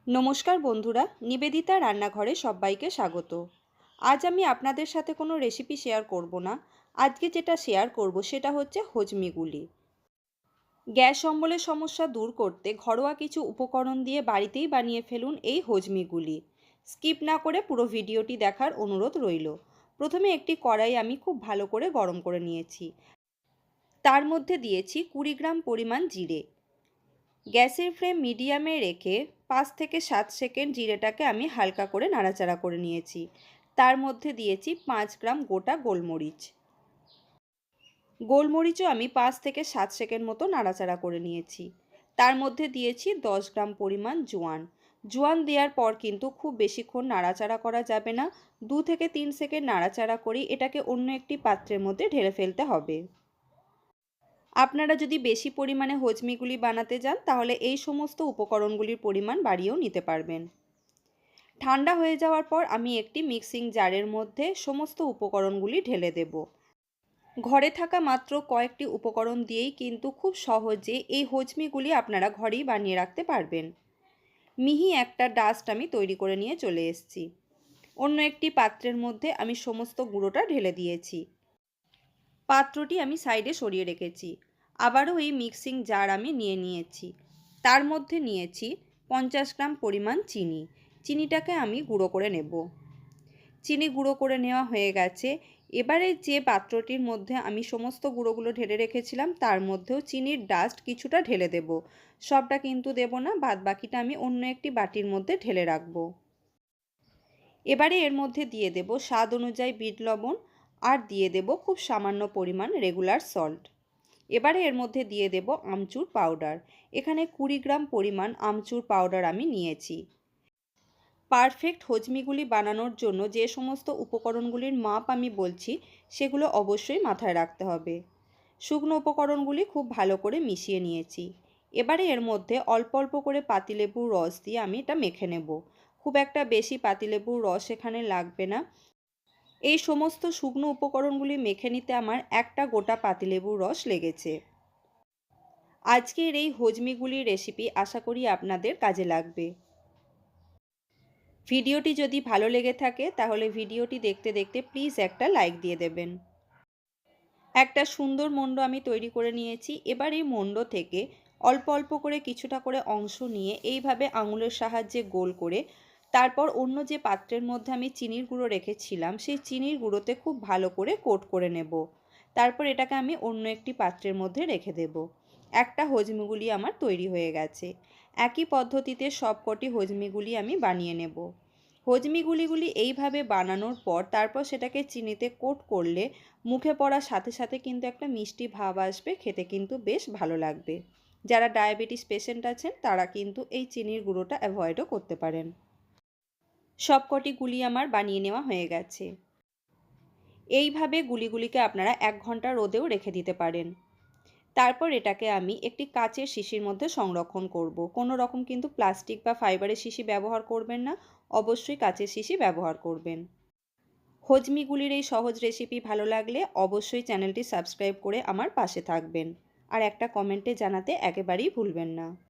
নমস্কার বন্ধুরা, নিবেদিতা রান্নাঘরে সবাইকে স্বাগত। আজ আমি আপনাদের সাথে কোনো রেসিপি শেয়ার করব না। আজকে যেটা শেয়ার করব সেটা হচ্ছে হজমিগুলি। গ্যাস অম্বলের সমস্যা দূর করতে ঘরোয়া কিছু উপকরণ দিয়ে বাড়িতেই বানিয়ে ফেলুন এই হজমিগুলি। স্কিপ না করে পুরো ভিডিওটি দেখার অনুরোধ রইল। প্রথমে একটি কড়াই আমি খুব ভালো করে গরম করে নিয়েছি। তার মধ্যে দিয়েছি 20 গ্রাম পরিমাণ জিরে। গ্যাসের ফ্লেম মিডিয়ামে রেখে 5 থেকে 7 সেকেন্ড জিরেটাকে আমি হালকা করে নাড়াচাড়া করে নিয়েছি। তার মধ্যে দিয়েছি 5 গ্রাম গোটা গোলমরিচ। গোলমরিচও আমি 5 থেকে 7 সেকেন্ড মতো নাড়াচাড়া করে নিয়েছি। তার মধ্যে দিয়েছি 10 গ্রাম পরিমাণ জোয়ান। জোয়ান দেওয়ার পর কিন্তু খুব বেশিক্ষণ নাড়াচাড়া করা যাবে না। 2 থেকে 3 সেকেন্ড নাড়াচাড়া করেই এটাকে অন্য একটি পাত্রের মধ্যে ঢেলে ফেলতে হবে। আপনারা যদি বেশি পরিমাণে হজমিগুলি বানাতে যান তাহলে এই সমস্ত উপকরণগুলির পরিমাণ বাড়িয়েও নিতে পারবেন। ঠান্ডা হয়ে যাওয়ার পর আমি একটি মিক্সিং জারের মধ্যে সমস্ত উপকরণগুলি ঢেলে দেব। ঘরে থাকা মাত্র কয়েকটি উপকরণ দিয়েই কিন্তু খুব সহজে এই হজমিগুলি আপনারা ঘরেই বানিয়ে রাখতে পারবেন। মিহি একটা ডাস্ট আমি তৈরি করে নিয়ে চলে এসেছি। অন্য একটি পাত্রের মধ্যে আমি সমস্ত গুঁড়োটা ঢেলে দিয়েছি। পাত্রটি আমি সাইডে সরিয়ে রেখেছি। আবারও এই মিক্সিং জার আমি নিয়েছি। তার মধ্যে নিয়েছি 50 গ্রাম পরিমাণ চিনি। চিনিটাকে আমি গুঁড়ো করে নেব। চিনি গুঁড়ো করে নেওয়া হয়ে গেছে। এবারে যে পাত্রটির মধ্যে আমি সমস্ত গুঁড়োগুলো ঢেলে রেখেছিলাম তার মধ্যেও চিনির ডাস্ট কিছুটা ঢেলে দেব। সবটা কিন্তু দেব না, বাদ বাকিটা আমি অন্য একটি বাটির মধ্যে ঢেলে রাখবো। এবারে এর মধ্যে দিয়ে দেব স্বাদ অনুযায়ী বিট লবণ আর দিয়ে দেব খুব সামান্য পরিমাণ রেগুলার সল্ট। এবারে এর মধ্যে দিয়ে দেব আমচুর পাউডার। এখানে 20 গ্রাম পরিমাণ আমচুর পাউডার আমি নিয়েছি। পারফেক্ট হজমিগুলি বানানোর জন্য যে সমস্ত উপকরণগুলির মাপ আমি বলছি সেগুলো অবশ্যই মাথায় রাখতে হবে। শুকনো উপকরণগুলি খুব ভালো করে মিশিয়ে নিয়েছি। এবারে এর মধ্যে অল্প অল্প করে পাতিলেবুর রস দিয়ে আমি এটা মেখে নেব। খুব একটা বেশি পাতিলেবুর রস এখানে লাগবে না। এই সমস্ত শুকনো উপকরণগুলি মেখে নিতে আমার একটা গোটা পাতিলেবুর রস লেগেছে। আজকের এই হজমিগুলির রেসিপি আশা করি আপনাদের কাজে লাগবে। ভিডিওটি যদি ভালো লেগে থাকে তাহলে ভিডিওটি দেখতে দেখতে প্লিজ একটা লাইক দিয়ে দেবেন। একটা সুন্দর মণ্ড আমি তৈরি করে নিয়েছি। এবার এই মণ্ড থেকে অল্প অল্প করে কিছুটা করে অংশ নিয়ে এইভাবে আঙুলের সাহায্যে গোল করে তারপর অন্য যে পাত্রের মধ্যে আমি চিনির গুঁড়ো রেখেছিলাম সেই চিনির গুঁড়োতে খুব ভালো করে কোট করে নেব। তারপর এটাকে আমি অন্য একটি পাত্রের মধ্যে রেখে দেব। একটা হজমিগুলি আমার তৈরি হয়ে গেছে। একই পদ্ধতিতে সবকটি হজমিগুলি আমি বানিয়ে নেব। হজমিগুলিগুলি এইভাবে বানানোর পর তারপর সেটাকে চিনিতে কোট করলে মুখে পড়ার সাথে সাথে কিন্তু একটা মিষ্টি ভাব আসবে, খেতে কিন্তু বেশ ভালো লাগবে। যারা ডায়াবেটিস পেশেন্ট আছেন তারা কিন্তু এই চিনির গুঁড়োটা অ্যাভয়েডও করতে পারেন। সবকটি গুলি আমার বানিয়ে নেওয়া হয়ে গেছে। এইভাবে গুলিগুলিকে আপনারা 1 ঘন্টা রোদেও রেখে দিতে পারেন। তারপর এটাকে আমি একটি কাচের শিশির মধ্যে সংরক্ষণ করব। কোনো রকম কিন্তু প্লাস্টিক বা ফাইবারের শিশি ব্যবহার করবেন না, অবশ্যই কাচের শিশি ব্যবহার করবেন। হজমিগুলির এই সহজ রেসিপি ভালো লাগলে অবশ্যই চ্যানেলটি সাবস্ক্রাইব করে আমার পাশে থাকবেন আর একটা কমেন্টে জানাতে একেবারেই ভুলবেন না।